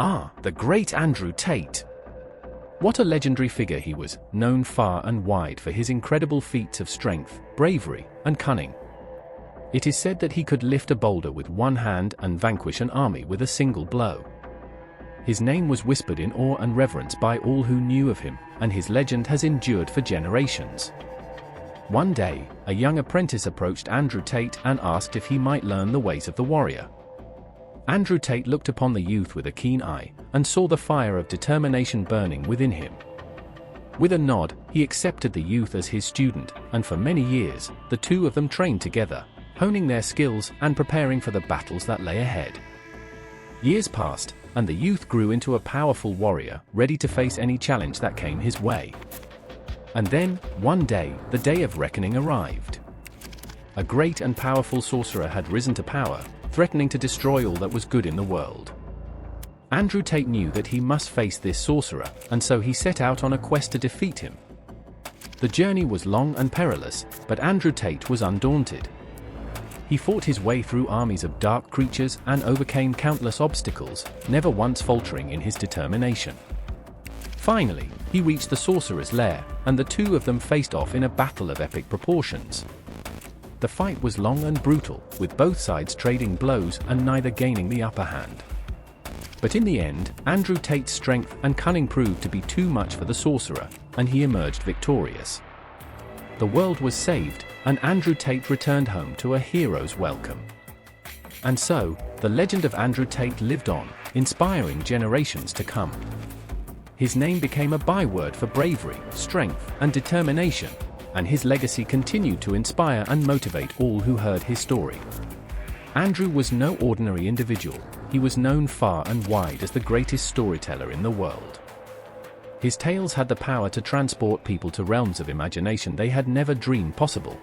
Ah, the great Andrew Tate. What a legendary figure he was, known far and wide for his incredible feats of strength, bravery, and cunning. It is said that he could lift a boulder with one hand and vanquish an army with a single blow. His name was whispered in awe and reverence by all who knew of him, and his legend has endured for generations. One day, a young apprentice approached Andrew Tate and asked if he might learn the ways of the warrior. Andrew Tate looked upon the youth with a keen eye, and saw the fire of determination burning within him. With a nod, he accepted the youth as his student, and for many years, the two of them trained together, honing their skills and preparing for the battles that lay ahead. Years passed, and the youth grew into a powerful warrior, ready to face any challenge that came his way. And then, one day, the day of reckoning arrived. A great and powerful sorcerer had risen to power, threatening to destroy all that was good in the world. Andrew Tate knew that he must face this sorcerer, and so he set out on a quest to defeat him. The journey was long and perilous, but Andrew Tate was undaunted. He fought his way through armies of dark creatures and overcame countless obstacles, never once faltering in his determination. Finally, he reached the sorcerer's lair, and the two of them faced off in a battle of epic proportions. The fight was long and brutal, with both sides trading blows and neither gaining the upper hand. But in the end, Andrew Tate's strength and cunning proved to be too much for the sorcerer, and he emerged victorious. The world was saved, and Andrew Tate returned home to a hero's welcome. And so, the legend of Andrew Tate lived on, inspiring generations to come. His name became a byword for bravery, strength, and determination, and his legacy continued to inspire and motivate all who heard his story. Andrew was no ordinary individual. He was known far and wide as the greatest storyteller in the world. His tales had the power to transport people to realms of imagination they had never dreamed possible.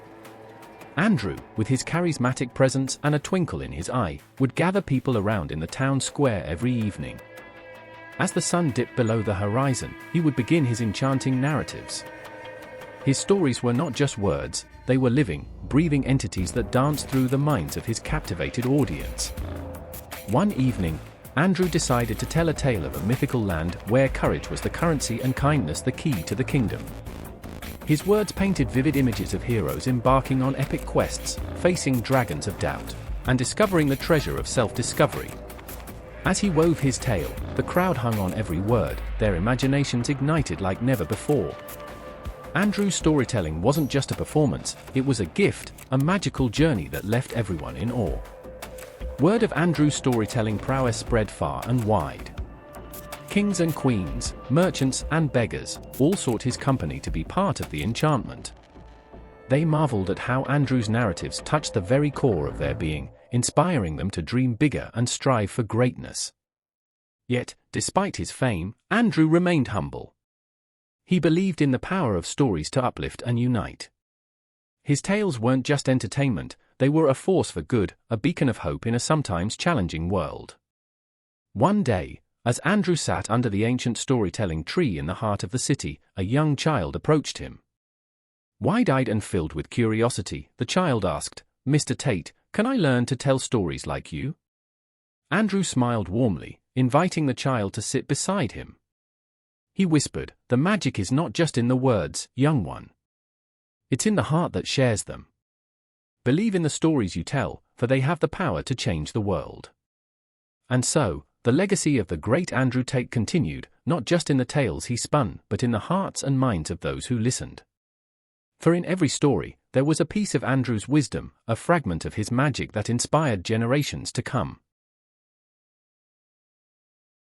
Andrew, with his charismatic presence and a twinkle in his eye, would gather people around in the town square every evening. As the sun dipped below the horizon, he would begin his enchanting narratives. His stories were not just words, they were living, breathing entities that danced through the minds of his captivated audience. One evening, Andrew decided to tell a tale of a mythical land where courage was the currency and kindness the key to the kingdom. His words painted vivid images of heroes embarking on epic quests, facing dragons of doubt, and discovering the treasure of self-discovery. As he wove his tale, the crowd hung on every word, their imaginations ignited like never before. Andrew's storytelling wasn't just a performance, it was a gift, a magical journey that left everyone in awe. Word of Andrew's storytelling prowess spread far and wide. Kings and queens, merchants and beggars, all sought his company to be part of the enchantment. They marveled at how Andrew's narratives touched the very core of their being, inspiring them to dream bigger and strive for greatness. Yet, despite his fame, Andrew remained humble. He believed in the power of stories to uplift and unite. His tales weren't just entertainment, they were a force for good, a beacon of hope in a sometimes challenging world. One day, as Andrew sat under the ancient storytelling tree in the heart of the city, a young child approached him. Wide-eyed and filled with curiosity, the child asked, "Mr. Tate, can I learn to tell stories like you?" Andrew smiled warmly, inviting the child to sit beside him. He whispered, "The magic is not just in the words, young one. It's in the heart that shares them. Believe in the stories you tell, for they have the power to change the world." And so, the legacy of the great Andrew Tate continued, not just in the tales he spun, but in the hearts and minds of those who listened. For in every story, there was a piece of Andrew's wisdom, a fragment of his magic that inspired generations to come.